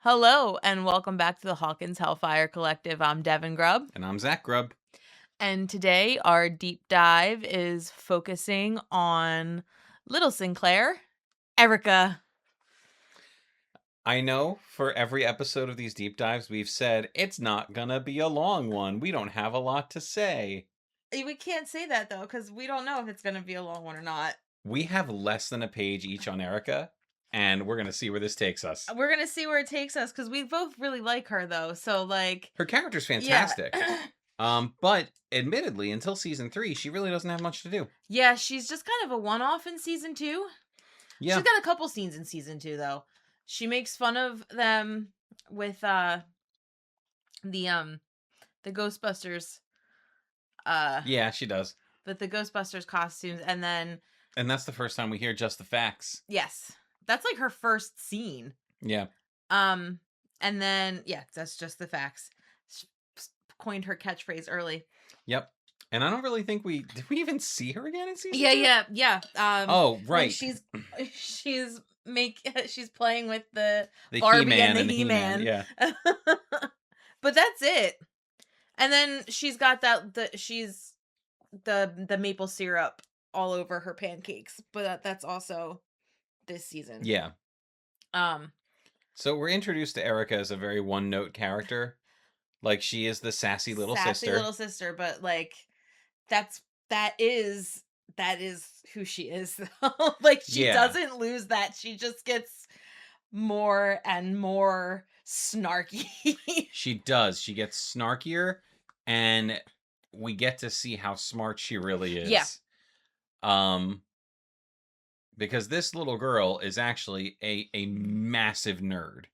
Hello, and welcome back to the Hawkins Hellfire Collective. I'm Devin Grubb. And I'm Zach Grubb. And today our deep dive is focusing on little Sinclair, Erica. I know for every episode of these deep dives, we've said it's not gonna be a long one. We don't have a lot to say. We can't say that, though, because we don't know if it's going to be a long one or not. We have less than a page each on Erica, and we're gonna see where this takes us. We're going to see where it takes us, because we both really like her, though. So, her character's fantastic. Yeah. But admittedly, until season 3, she really doesn't have much to do. Yeah, she's just kind of a one-off in season 2. Yeah. She's got a couple scenes in season 2, though. She makes fun of them with the Ghostbusters. Yeah, she does. With the Ghostbusters costumes, and that's the first time we hear just the facts. Yes. That's like her first scene. Yeah. And then that's just the facts. She coined her catchphrase early. Yep. And I don't really think did we even see her again in season 2? Yeah. Oh, right. Like she's playing with the Barbie He-Man and the He-Man. Yeah. But that's it. And then she's got the maple syrup all over her pancakes, but that's also this season. Yeah. So we're introduced to Erica as a very one-note character. Like, she is the sassy little sister. But like that is who she is, though. Like, she doesn't lose that. She just gets more and more snarky. She does. She gets snarkier, and we get to see how smart she really is. Yeah. Because this little girl is actually a massive nerd.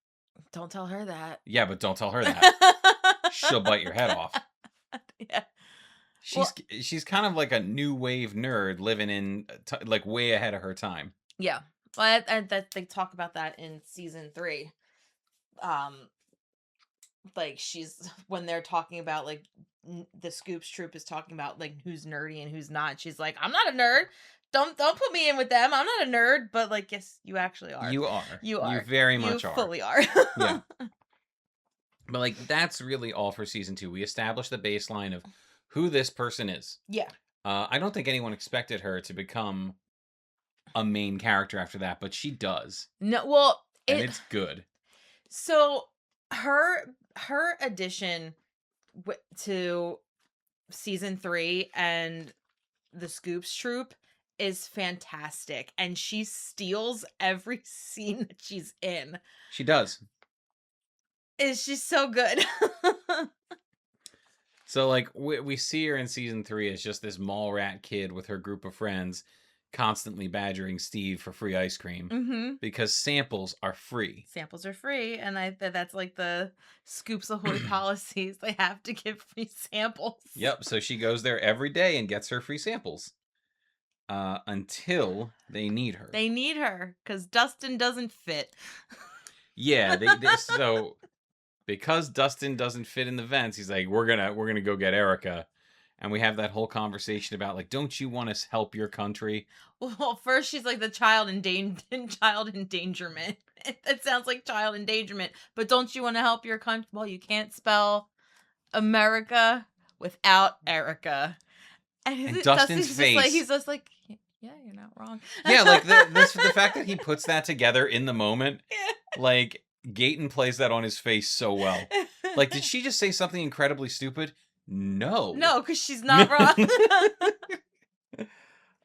Don't tell her that. Yeah, but don't tell her that. She'll bite your head off. Yeah. She's kind of like a new wave nerd living in like way ahead of her time. Yeah. Well, that they talk about that in season 3. Like, when they're talking about, like, the Scoops troop is talking about, like, who's nerdy and who's not. She's like, I'm not a nerd. Don't put me in with them. I'm not a nerd. But, like, yes, you actually are. You are. You are. You very much are. You fully are. Yeah. But, like, that's really all for season 2. We established the baseline of who this person is. Yeah. I don't think anyone expected her to become a main character after that, but she does. No, well, and it's good. So her addition to season 3 and the Scoops troop is fantastic, and she steals every scene that she's in. She does. She's so good. So, like, we see her in season 3 as just this mall rat kid with her group of friends constantly badgering Steve for free ice cream because samples are free. Samples are free, and that's like the Scoops Ahoy policies. They have to give free samples. Yep, so she goes there every day and gets her free samples until they need her. They need her because Dustin doesn't fit. Yeah, so because Dustin doesn't fit in the vents, he's like, we're gonna go get Erica. And we have that whole conversation about, like, don't you want to help your country? Well, first she's like the child endangerment. It sounds like child endangerment. But don't you want to help your country? Well, you can't spell America without Erica. And Dustin's face. He's just like, yeah, you're not wrong. Yeah, like the fact that he puts that together in the moment. Yeah. Like, Gayton plays that on his face so well. Like, did she just say something incredibly stupid? No, because she's not wrong.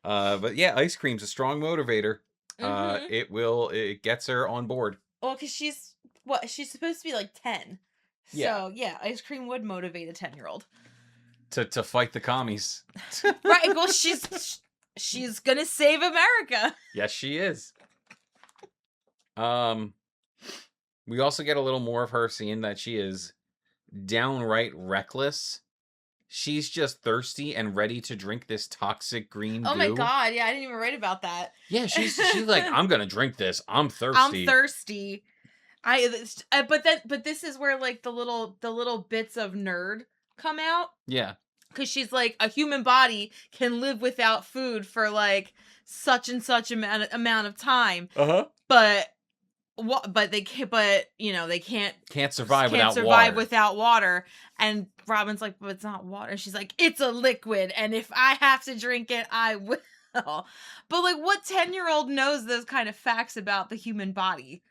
But yeah, ice cream's a strong motivator. It gets her on board. Well, because she's supposed to be like 10. Yeah. So yeah, ice cream would motivate a 10-year-old to fight the commies. Right. Well, she's gonna save America. Yes, she is. We also get a little more of her seeing that she is downright reckless. She's just thirsty and ready to drink this toxic green goo. Oh my god, yeah, I didn't even write about that. Yeah, she's like, I'm gonna drink this. I'm thirsty. I'm thirsty. But this is where, like, the little bits of nerd come out. Yeah. Because she's like, a human body can live without food for, like, such and such amount of time. Uh-huh. But But they can't. But they can't Can't survive can't without survive water. without water. And Robin's like, but it's not water. She's like, it's a liquid, and if I have to drink it, I will. But like, what 10-year-old knows those kind of facts about the human body?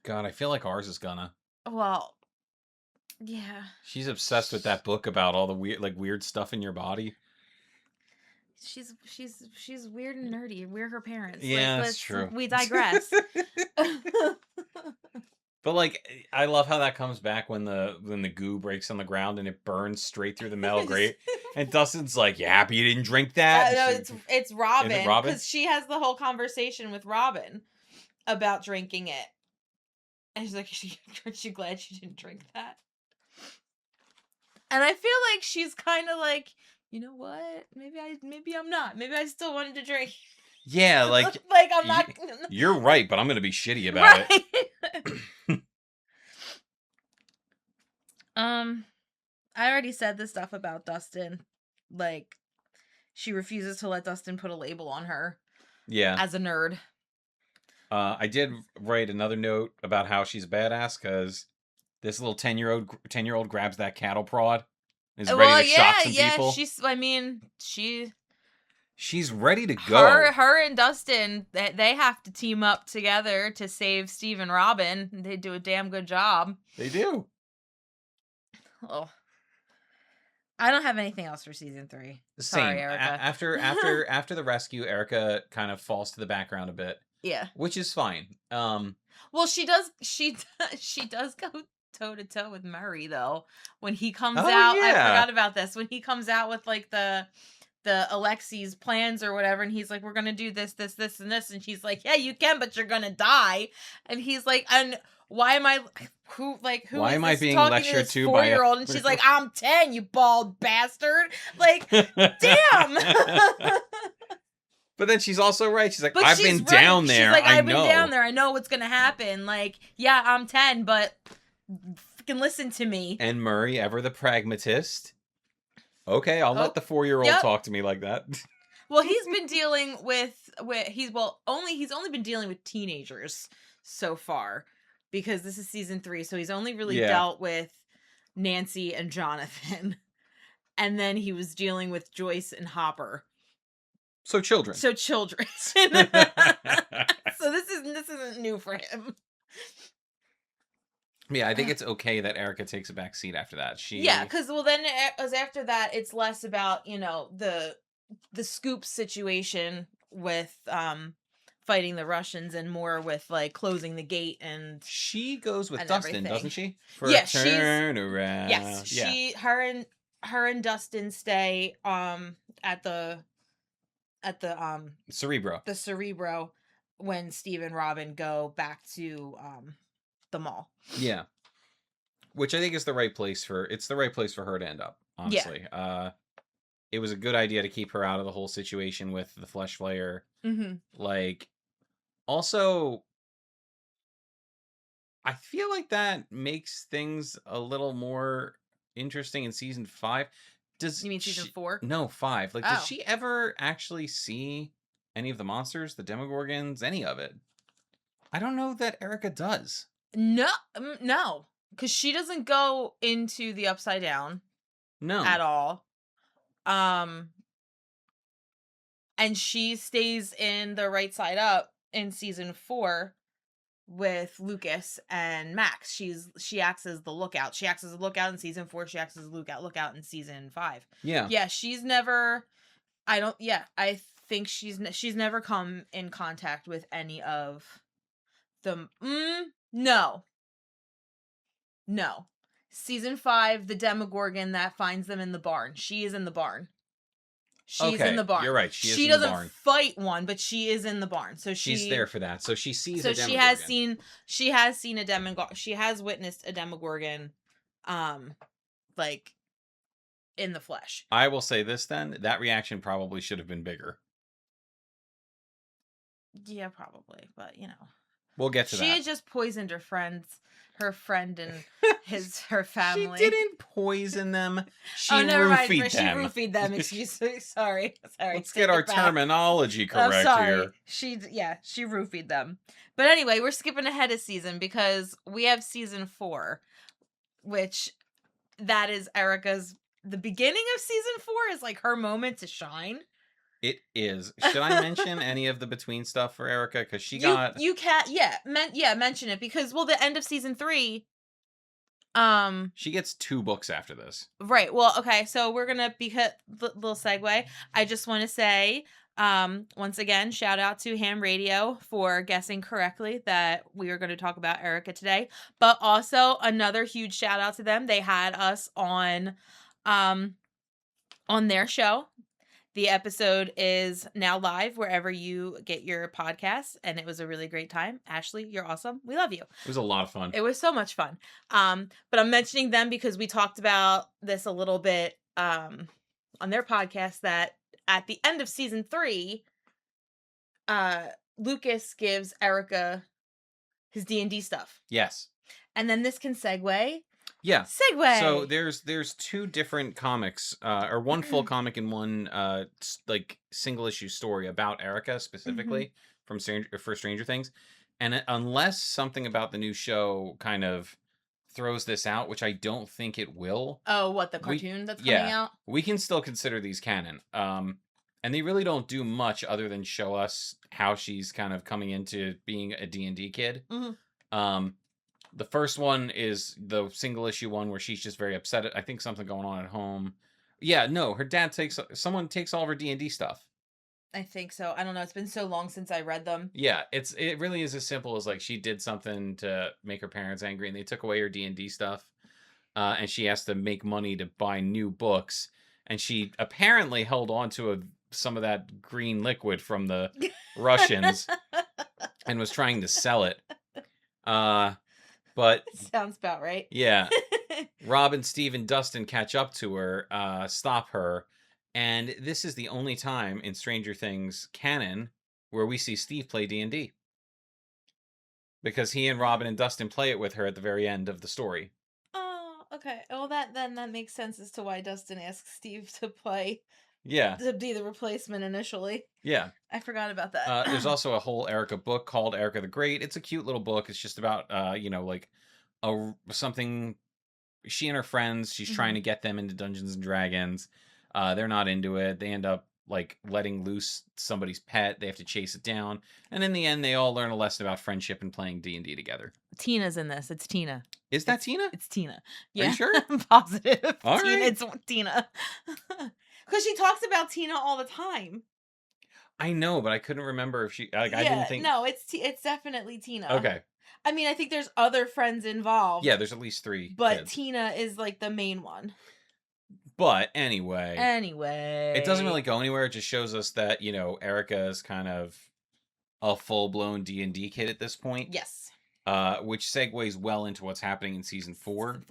God, I feel like ours is gonna. Well, yeah. She's obsessed with that book about all the weird stuff in your body. She's weird and nerdy. We're her parents. Yeah, Like, that's true. we digress. But like, I love how that comes back when the goo breaks on the ground and it burns straight through the metal grate. And Dustin's like, "You happy you didn't drink that?" No, She- it's Robin. Is it Robin? Because she has the whole conversation with Robin about drinking it. And she's like, aren't you glad she didn't drink that? And I feel like she's kind of like, you know what? Maybe I'm not. Maybe I still wanted to drink. Yeah, like like I'm not. You're right, but I'm gonna be shitty about it. I already said the stuff about Dustin. Like, she refuses to let Dustin put a label on her. Yeah. As a nerd. I did write another note about how she's badass because this little 10-year-old grabs that cattle prod and is ready to shock some people. She's ready to go. Her and Dustin, they have to team up together to save Steve and Robin. They do a damn good job. They do. Oh, I don't have anything else for season 3. Sorry, Erica. After the rescue, Erica kind of falls to the background a bit. Yeah, which is fine. Well, she does go toe to toe with Murray though. When he comes out, yeah. I forgot about this. When he comes out with like the Alexi's plans or whatever, and he's like, "We're gonna do this, this, this, and this," and she's like, "Yeah, you can, but you're gonna die." And he's like, "And why am I who why am I being talking lectured to to by a 4-year-old?" And she's like, "I'm 10, you bald bastard!" Like, damn. But then she's also right. She's like, but I've been down there. She's like, I've know. been down there. I know what's gonna happen. Like, yeah, I'm 10, but fucking listen to me. And Murray, ever the pragmatist. Okay, I'll let the 4-year-old talk to me like that. Well, he's been dealing with he's only been dealing with teenagers so far because this is season 3, so he's only really dealt with Nancy and Jonathan, and then he was dealing with Joyce and Hopper. So children. So this isn't new for him. Yeah, I think it's okay that Erica takes a back seat after that. Because then as after that, it's less about the Scoop situation with fighting the Russians and more with like closing the gate and she goes with Dustin, doesn't she? For turn around. Yes, her and Dustin stay at the Cerebro. The Cerebro when Steve and Robin go back to the mall. Yeah. Which I think is the right place for her to end up, honestly. Yeah. It was a good idea to keep her out of the whole situation with the Flesh Flayer. Mm-hmm. Like, also, I feel like that makes things a little more interesting in season 5. You mean season 4? No, 5. Like, does she ever actually see any of the monsters, the Demogorgons, any of it? I don't know that Erica does. No, because she doesn't go into the Upside Down. No, at all. And she stays in the Right Side Up in season 4 with Lucas and Max. She acts as the lookout. She acts as a lookout in season 4. She acts as a lookout in season 5. Yeah, she's never. I think she's never come in contact with any of the. No. Season 5, the Demogorgon that finds them in the barn. She is in the barn. She's in the barn. You're right. She doesn't fight one, but she is in the barn. So she's there for that. So she sees. So she has seen a Demogorgon. She has witnessed a Demogorgon, like in the flesh. I will say this then: that reaction probably should have been bigger. Yeah, probably, but We'll get to She that. had just poisoned her friend and her She family. didn't poison them. She Oh, never mind. roofied She them. roofied them. Excuse me. Sorry. Let's Take get our it back. terminology I'm correct sorry. here. She roofied them. But anyway, we're skipping ahead a season because we have season 4, which that is the beginning of season 4 is like her moment to shine. It is. Should I mention any of the between stuff for Erica? Because she got... You can't mention it because the end of season 3. She gets 2 books after this. Right. Well, okay. So we're gonna little segue. I just want to say, once again, shout out to Ham Radio for guessing correctly that we are going to talk about Erica today. But also another huge shout out to them. They had us on their show. The episode is now live wherever you get your podcasts, and it was a really great time. Ashley, you're awesome. We love you. It was a lot of fun. It was so much fun. But I'm mentioning them because we talked about this a little bit on their podcast that at the end of season 3, Lucas gives Erica his D&D stuff. Yes. And then this can segue. Yeah. Segue. So there's 2 different comics, or one full comic and one like single issue story about Erica specifically from Stranger Things. And unless something about the new show kind of throws this out, which I don't think it will. Oh, what, the cartoon that's coming out? We can still consider these canon. And they really don't do much other than show us how she's kind of coming into being a D&D kid. The first one is the single issue one where she's just very upset. I think something going on at home. Yeah, no, her dad someone takes all of her D&D stuff. I think so. I don't know. It's been so long since I read them. Yeah, it really is as simple as like she did something to make her parents angry and they took away her D&D stuff. And she has to make money to buy new books. And she apparently held on to some of that green liquid from the Russians and was trying to sell it. But sounds about right. Yeah. Robin, Steve, and Dustin catch up to her, stop her, and this is the only time in Stranger Things canon where we see Steve play D&D. Because he and Robin and Dustin play it with her at the very end of the story. Oh, okay. Well, that makes sense as to why Dustin asked Steve to play. Yeah. To be the replacement initially. Yeah. I forgot about that. There's also a whole Erica book called Erica the Great. It's a cute little book. It's just about, like something. She and her friends, she's trying to get them into Dungeons and Dragons. They're not into it. They end up like letting loose somebody's pet. They have to chase it down. And in the end, they all learn a lesson about friendship and playing D&D together. Tina's in this. It's Tina. Is that Tina? It's Tina. Yeah. Are you sure? I'm positive. All Tina, right. It's Tina. Because she talks about Tina all the time. I know, but I couldn't remember if she. I didn't think. No, it's definitely Tina. Okay. I mean, I think there's other friends involved. Yeah, there's at least 3. But kids. Tina is like the main one. But anyway. It doesn't really go anywhere. It just shows us that, Erica is kind of a full-blown D&D kid at this point. Yes. Which segues well into what's happening in season 4.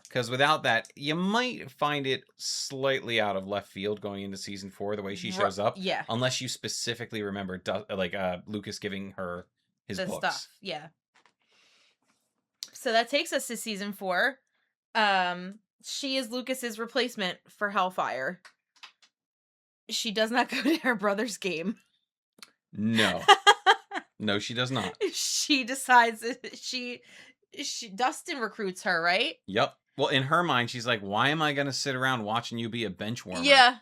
Because without that, you might find it slightly out of left field going into season 4, the way she shows up. Yeah. Unless you specifically remember, Lucas giving her his books. Stuff. Yeah. So that takes us to season 4. She is Lucas's replacement for Hellfire. She does not go to her brother's game. No. No, she does not. She decides she Dustin recruits her, right? Yep. Well, in her mind, she's like, why am I going to sit around watching you be a bench warmer? Yeah.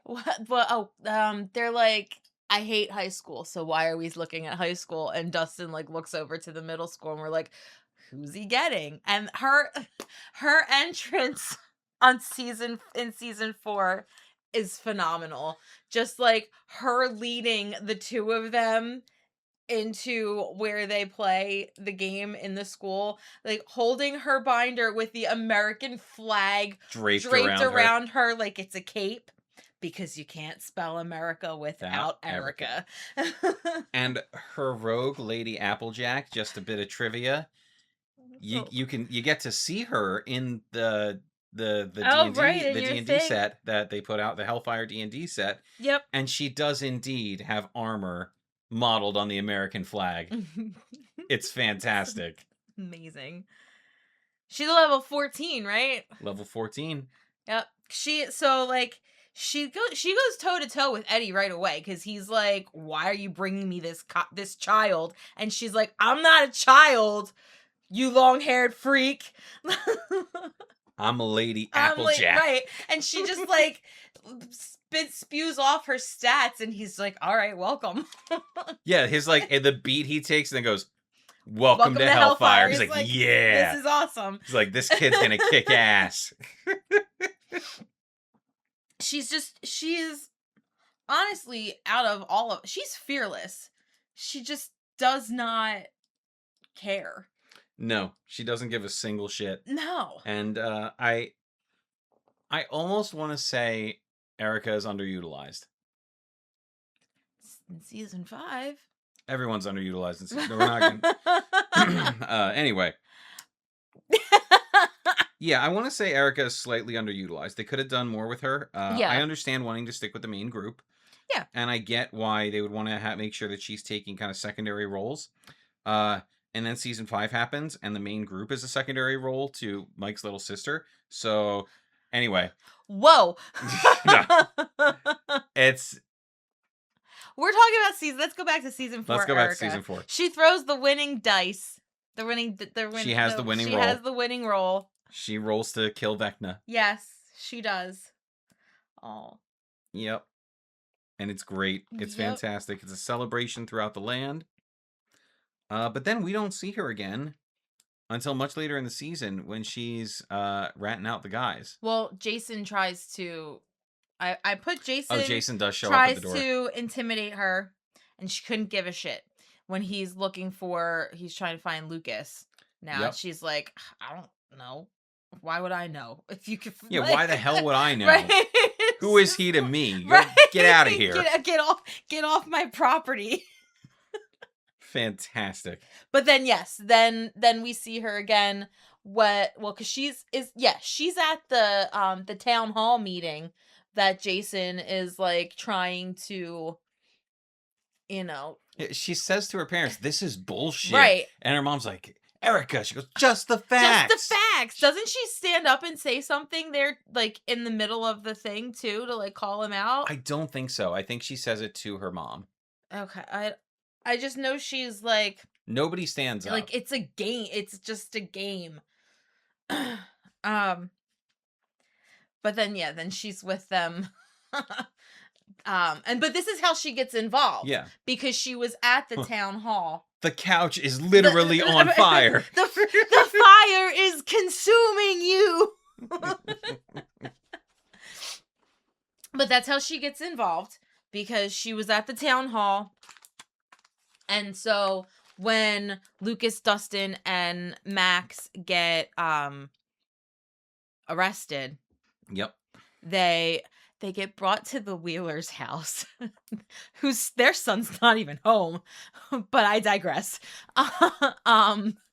Well, they're like, I hate high school, so why are we looking at high school? And Dustin like looks over to the middle school and we're like, who's he getting? And her entrance in season 4 is phenomenal. Just like her leading the two of them into where they play the game in the school, like holding her binder with the American flag draped around her like it's a cape, because you can't spell America without Erica. And her rogue Lady Applejack, just a bit of trivia. You get to see her in the D&D set that they put out, the Hellfire D&D set. Yep. And she does indeed have armor modeled on the American flag. It's fantastic. Amazing. She's a level 14, right? Level 14. Yep. She goes toe to toe with Eddie right away because he's like, "Why are you bringing me this child?" And she's like, "I'm not a child, you long-haired freak." I'm a lady Applejack. Right. And she just like spews off her stats, and he's like, "All right, welcome." Yeah, his like the beat he takes and then goes, Welcome to Hellfire. He's like, yeah. This is awesome. He's like, this kid's gonna kick ass. She is honestly, out of all of, she's fearless. She just does not care. No, she doesn't give a single shit. No. And I almost want to say Erica is underutilized. In season 5. Everyone's underutilized in season. We're not gonna... Anyway. Yeah, I want to say Erica is slightly underutilized. They could have done more with her. Yeah. I understand wanting to stick with the main group. Yeah. And I get why they would want to make sure that she's taking kind of secondary roles. And then season 5 happens, and the main group is a secondary role to Mike's little sister. So, anyway. Whoa. It's... We're talking about season. Let's go back to season 4. Let's go back to season 4. She throws the winning dice. She has the winning roll. She rolls to kill Vecna. Yes, she does. Oh. Yep. And it's great. It's fantastic. It's a celebration throughout the land. But then we don't see her again until much later in the season when she's ratting out the guys. Well, Jason tries to... I put Jason... Oh, Jason does show up at the door. Tries to intimidate her, and she couldn't give a shit. When he's trying to find Lucas. Now she's like, I don't know. Why would I know? If you could... Yeah, why the hell would I know? Right? Who is he to me? Right? Get out of here. Get off my property. Fantastic. But then then we see her again. Because she's at the town hall meeting that Jason is like trying to, She says to her parents, "This is bullshit." Right. And her mom's like, "Erica," she goes, "Just the facts." Just the facts. Doesn't she stand up and say something there, like in the middle of the thing too, to like call him out? I don't think so. I think she says it to her mom. Okay. I just know she's like, nobody stands up. Like it's a game. It's just a game. But then she's with them. But this is how she gets involved. Yeah. Because she was at the town hall. The couch is literally on fire. The fire is consuming you. But that's how she gets involved, because she was at the town hall. And so when Lucas, Dustin, and Max get arrested, yep, they get brought to the Wheeler's house, their son's not even home. But I digress.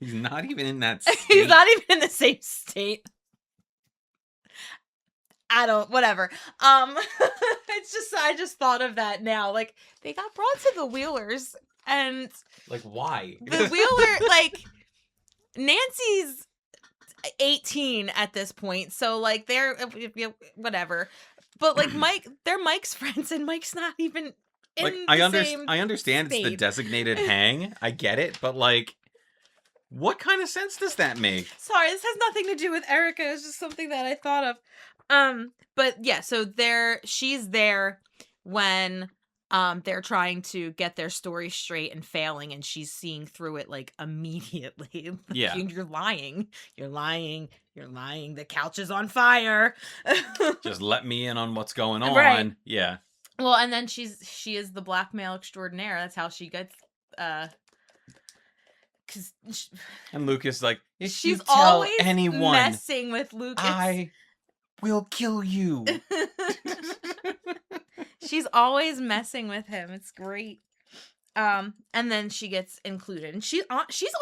He's not even in that state. He's not even in the same state. Whatever. It's just, I just thought of that now. Like, they got brought to the Wheelers, and like, why? The Wheeler, like, Nancy's 18 at this point, so like they're whatever. But like they're Mike's friends, and Mike's not even in like, the I understand state. It's the designated hang. I get it, but like, what kind of sense does that make? Sorry, this has nothing to do with Erica. It's just something that I thought of. But yeah, so she's there when they're trying to get their story straight and failing, and she's seeing through it like immediately. Yeah. You're lying. The couch is on fire. Just let me in on what's going on. Right. Yeah. Well, and then she is the blackmail extraordinaire. That's how she gets and Lucas like, if she's you tell always anyone messing with Lucas, I will kill you. She's always messing with him. It's great. And then she gets included, and she's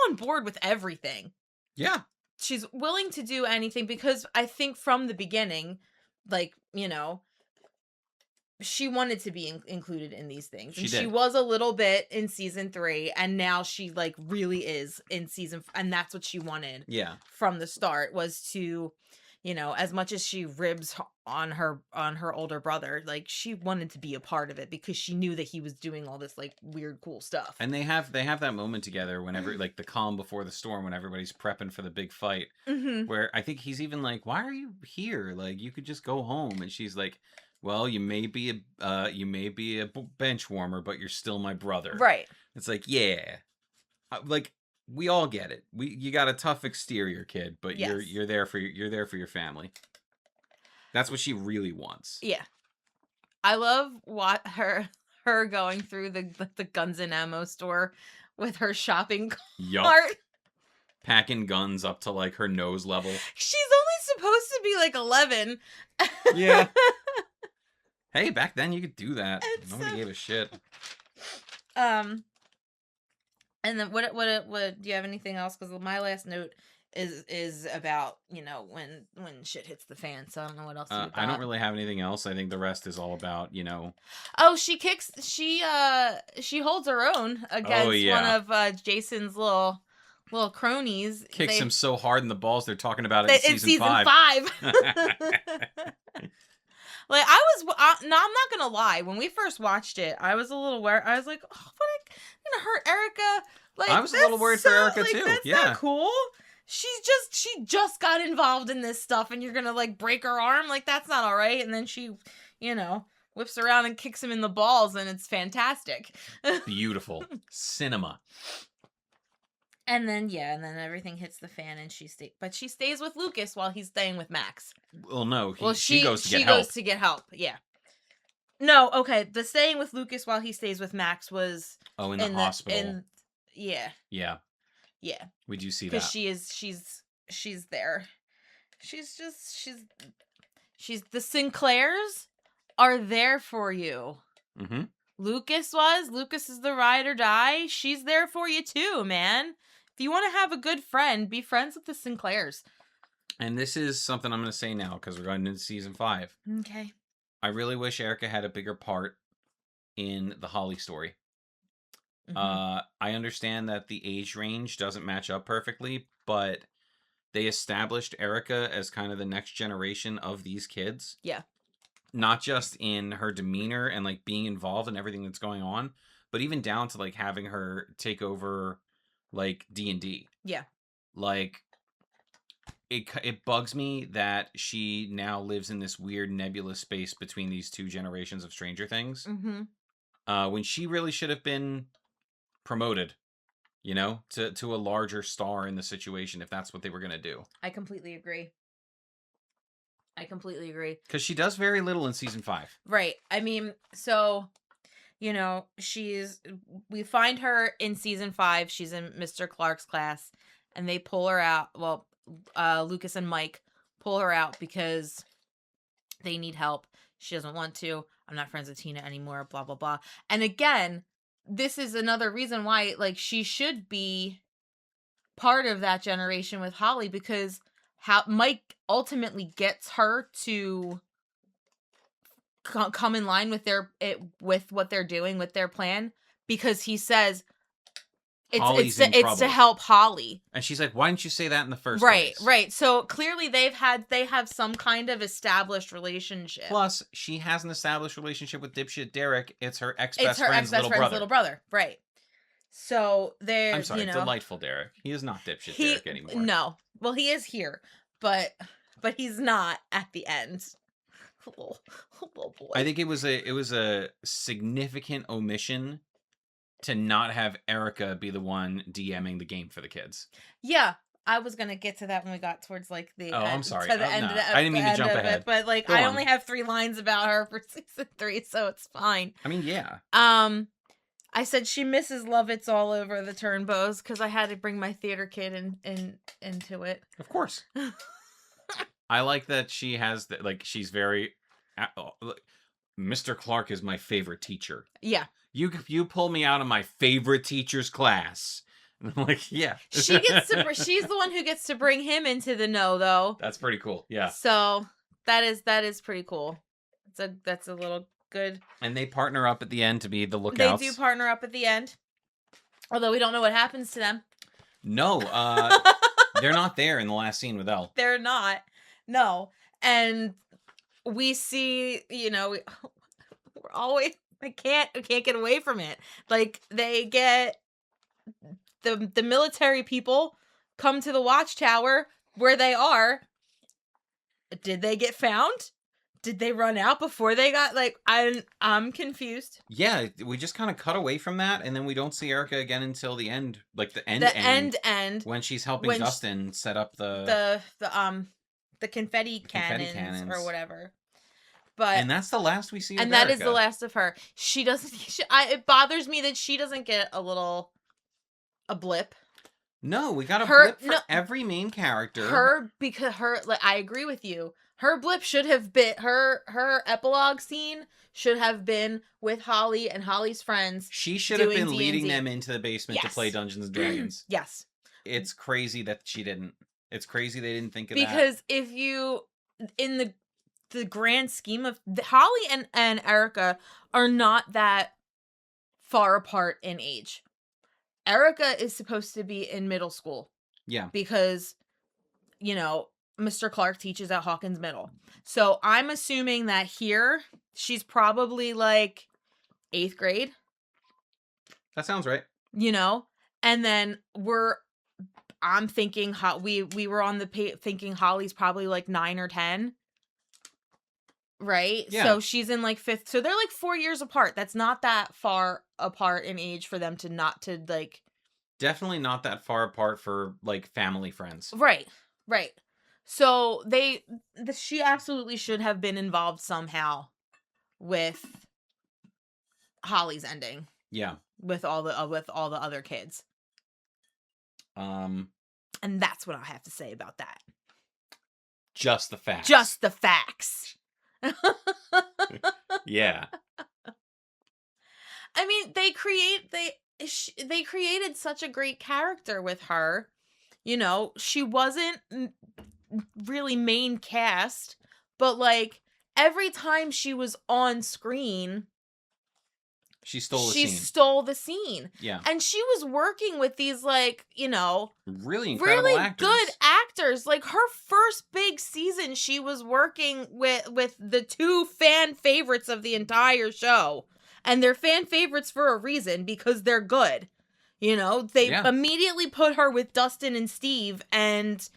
on board with everything. Yeah. She's willing to do anything, because I think from the beginning, like, she wanted to be included in these things, She and she did. was a little bit in season 3, and now she like really is in and that's what she wanted Yeah. from the start, was to, as much as she ribs on her older brother, like she wanted to be a part of it because she knew that he was doing all this like weird cool stuff. And they have that moment together whenever like the calm before the storm, when everybody's prepping for the big fight, where I think he's even like, "Why are you here? Like you could just go home." And she's like, "Well, you may be a bench warmer, but you're still my brother." Right. It's like, yeah, like we all get it. You got a tough exterior, kid, but Yes. you're there for your family. That's what she really wants. Yeah. I love what her going through the guns and ammo store with her shopping Yup. cart. Packing guns up to like her nose level. She's only supposed to be like 11. Yeah. Hey, back then you could do that. It's Nobody gave a shit. And then what do you have anything else? Because my last note is about, when shit hits the fan. So I don't know what else you got. I don't really have anything else. I think the rest is all about, Oh, she holds her own against one of Jason's little cronies. Kicks him so hard in the balls they're talking about it in season 5. Like I was, no, I'm not gonna lie. When we first watched it, I was a little worried. I was like, "Oh, what? Gonna hurt Erica?" Like I was a little worried for Erica too. That's not cool. She just got involved in this stuff, and you're gonna like break her arm? Like that's not all right. And then she, whips around and kicks him in the balls, and it's fantastic. Beautiful cinema. And then everything hits the fan, and she stays with Lucas while he's staying with Max. Well, no, she goes to get help. She goes to get help. Yeah. No, okay. The staying with Lucas while he stays with Max was in the hospital. Yeah. Yeah. Yeah. We do see that. Because she's there. She's the Sinclairs are there for you. Mm-hmm. Lucas is the ride or die. She's there for you too, man. If you want to have a good friend, be friends with the Sinclairs. And this is something I'm going to say now because we're going into season 5. Okay. I really wish Erica had a bigger part in the Holly story. Mm-hmm. I understand that the age range doesn't match up perfectly, but they established Erica as kind of the next generation of these kids. Yeah. Not just in her demeanor and like being involved in everything that's going on, but even down to like having her take over like D&D. Yeah. Like it bugs me that she now lives in this weird nebulous space between these two generations of Stranger Things. Mm-hmm. When she really should have been promoted, to a larger star in the situation if that's what they were going to do. I completely agree. Because she does very little in season 5. Right. I mean, so, we find her in season 5. She's in Mr. Clark's class, and they pull her out. Well, Lucas and Mike pull her out because they need help. She doesn't want to. I'm not friends with Tina anymore, blah, blah, blah. And again, this is another reason why, like, she should be part of that generation with Holly, because how Mike ultimately gets her to come in line with with what they're doing, with their plan, because he says it's to help Holly. And she's like, why didn't you say that in the first place? Right. Right. So clearly they have some kind of established relationship. Plus, she has an established relationship with dipshit Derek. It's her ex-best friend's little brother. Right. So they're, I'm sorry, delightful Derek. He is not dipshit Derek anymore. No. Well, he is here, but he's not at the end. Oh boy. I think it was a significant omission to not have Erica be the one DMing the game for the kids. Yeah, I was gonna get to that when we got towards like the end, I'm sorry. To the end of the I didn't mean to jump ahead. But like Go I on. only have 3 lines about her for season 3, so it's fine. I mean, yeah. I said she misses Lovitz all over the Turnbows because I had to bring my theater kid into it. Of course. I like that she has she's very. Mr. Clark is my favorite teacher. Yeah. You pull me out of my favorite teacher's class. And I'm like, yeah. She's the one who gets to bring him into the know, though. That's pretty cool. Yeah. So that is pretty cool. That's a little good. And they partner up at the end to be the They do lookouts. partner up at the end. Although we don't know what happens to them. No, they're not there in the last scene with Elle. They're not. No. And we see, we're always I can't get away from it. Like they get the military people come to the watchtower where they are. Did they get found? Did they run out before they got I'm confused. Yeah, we just kind of cut away from that, and then we don't see Erica again until the end, like the end end when she's helping Dustin set up the confetti cannons or whatever. But and that's the last we see of and Erica. that is the last of her. She doesn't. It bothers me that she doesn't get a blip. No, we got a blip for no, every main character. Because I agree with you. Her blip should have been her epilogue scene should have been with Holly and Holly's friends. She should have been D&D. leading them into the basement to play Dungeons and Dragons. Yes. It's crazy that she didn't. It's crazy they didn't think of that. Because if you, in the grand scheme of Holly and Erica are not that far apart in age. Erica is supposed to be in middle school. Yeah. Because, Mr. Clark teaches at Hawkins Middle. So I'm assuming that here she's probably like 8th grade. That sounds right. And then I'm thinking we were on the thinking Holly's probably like 9 or 10. Right? Yeah. So she's in like 5th. So they're like 4 years apart. That's not that far apart in age for them to not to like. Definitely not that far apart for like family friends. Right. So she absolutely should have been involved somehow with Holly's ending. Yeah. With all the other kids. And that's what I have to say about that. Just the facts. Just the facts. Yeah. I mean, they created such a great character with her. She wasn't really main cast, but like every time she was on screen, she stole the scene. Yeah. And she was working with these like, really incredible actors. Good actors. Like her first big season, she was working with the 2 fan favorites of the entire show. And they're fan favorites for a reason because they're good. They immediately put her with Dustin and Steve and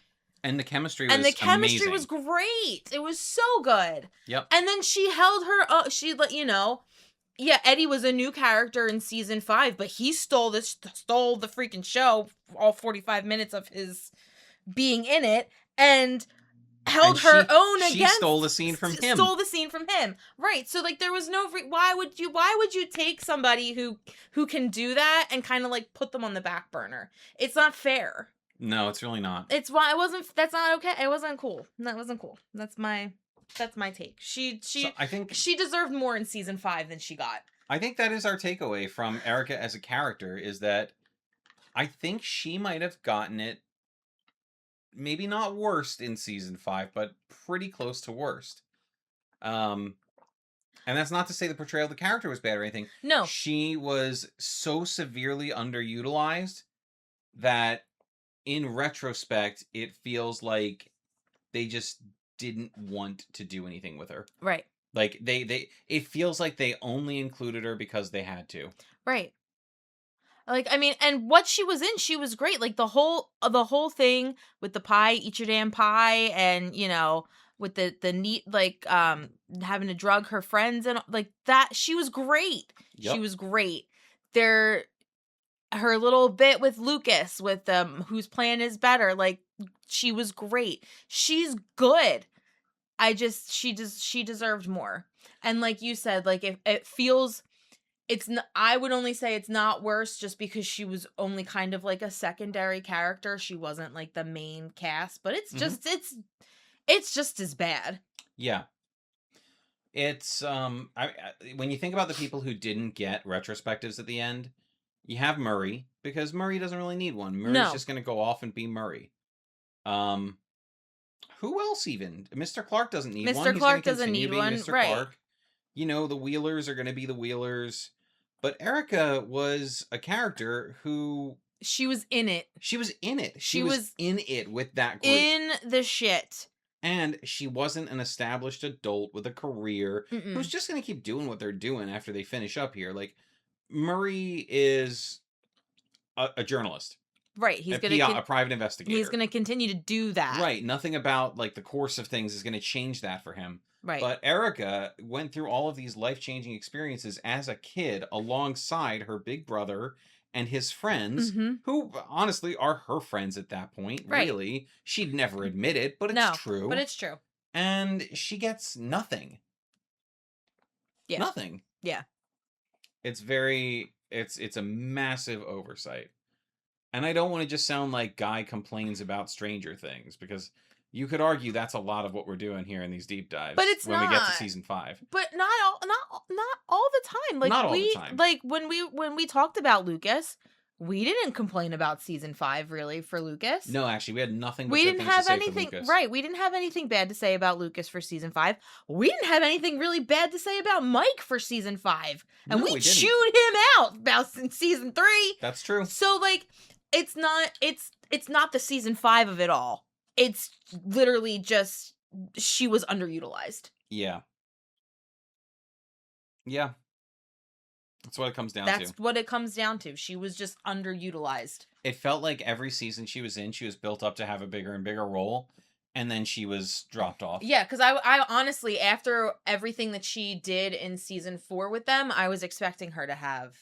the chemistry was amazing. Great. It was so good. Yep. And then she held her Eddie was a new character in season 5, but he stole the freaking show, all 45 minutes of his being in it, and held her own against. She stole the scene from him. Right. So like there was no why would you take somebody who can do that and kind of like put them on the back burner? It's not fair. No, it's really not. That's not okay. It wasn't cool. That wasn't cool. That's my take. I think she deserved more in season 5 than she got. I think that is our takeaway from Erica as a character, is that I think she might have gotten it maybe not worst in season 5, but pretty close to worst. And that's not to say the portrayal of the character was bad or anything. No. She was so severely underutilized that in retrospect, it feels like they just didn't want to do anything with her. Right. Like it feels like they only included her because they had to. Right. Like, I mean, and what she was in, she was great. Like the whole thing with the pie, eat your damn pie, and with the neat like having to drug her friends and like that, she was great. Yep. She was great. Her little bit with Lucas with whose plan is better, like she was great. She's good. She deserved more. And like you said, like if it feels, I would only say it's not worse just because she was only kind of like a secondary character. She wasn't like the main cast, but it's just it's just as bad. Yeah. It's when you think about the people who didn't get retrospectives at the end, you have Murray, because Murray doesn't really need one. Murray's just going to go off and be Murray. Who else even? Mr. Clark doesn't need one. Mr. Clark doesn't need one, Mr. right? Clark. the Wheelers are going to be the Wheelers. But Erica was a character who She was in it. she was in it. She She was was in it with that group. in the shit. And she wasn't an established adult with a career who's Mm-mm. just going to keep doing what they're doing after they finish up here. Like, Murray is a journalist, Right. He's a gonna PI, a private investigator. he's gonna continue to do that. Right. Nothing about like the course of things is going to change that for him. Right. But Erica went through all of these life-changing experiences as a kid alongside her big brother and his friends, Mm-hmm. who honestly are her friends at that point. Right. Really. She'd never admit it, but it's No, true. but it's true. And she gets nothing. Yeah. Nothing. Yeah. It's a massive oversight. And I don't want to just sound like Guy complains about Stranger Things, because you could argue that's a lot of what we're doing here in these deep dives. But it's when we get to not. season 5. But not all the time. Like Not all the time. Like when we talked about Lucas, we didn't complain about season 5 really for Lucas. No, actually, we had nothing but We good didn't things to have say for anything Lucas. right. We didn't have anything bad to say about Lucas for season 5. We didn't have anything really bad to say about Mike for season 5. And No, we we didn't. chewed him out about in season 3. That's true. So like it's not the season 5 of it all. It's literally just she was underutilized. Yeah. Yeah. That's what it comes down That's to. what it comes down to. She was just underutilized. It felt like every season she was in, she was built up to have a bigger and bigger role, and then she was dropped off. Yeah, because I honestly, after everything that she did in season 4 with them, I was expecting her to have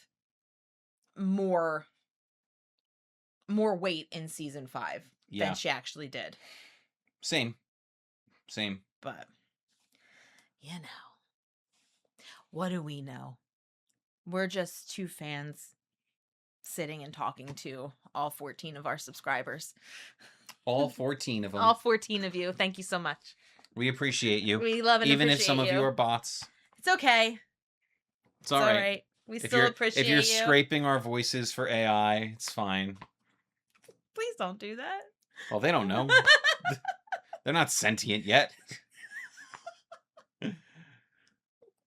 more weight in season 5 than she actually did. Same. But, what do we know? We're just 2 fans sitting and talking to all 14 of our subscribers. All 14 of them. All 14 of you. Thank you so much. We appreciate you. We love and even appreciate if some of you are bots. It's okay. It's all right. We still appreciate you. If you're scraping our voices for AI, it's fine. Please don't do that. Well, they don't know. They're not sentient yet.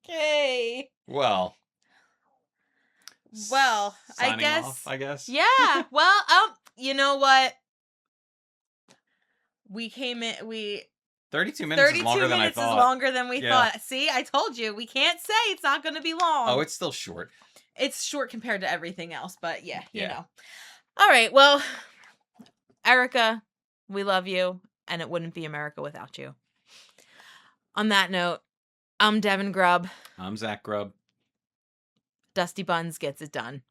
Okay. Well, I guess. Off, I guess. Yeah. Well, you know what? We came in. 32 minutes is longer than I thought. 32 minutes is longer than we thought. See, I told you. We can't say it's not going to be long. Oh, it's still short. It's short compared to everything else, but yeah, you Yeah. know. All right. Well, Erica, we love you, and it wouldn't be America without you. On that note, I'm Devin Grubb. I'm Zach Grubb. Dusty Buns gets it done.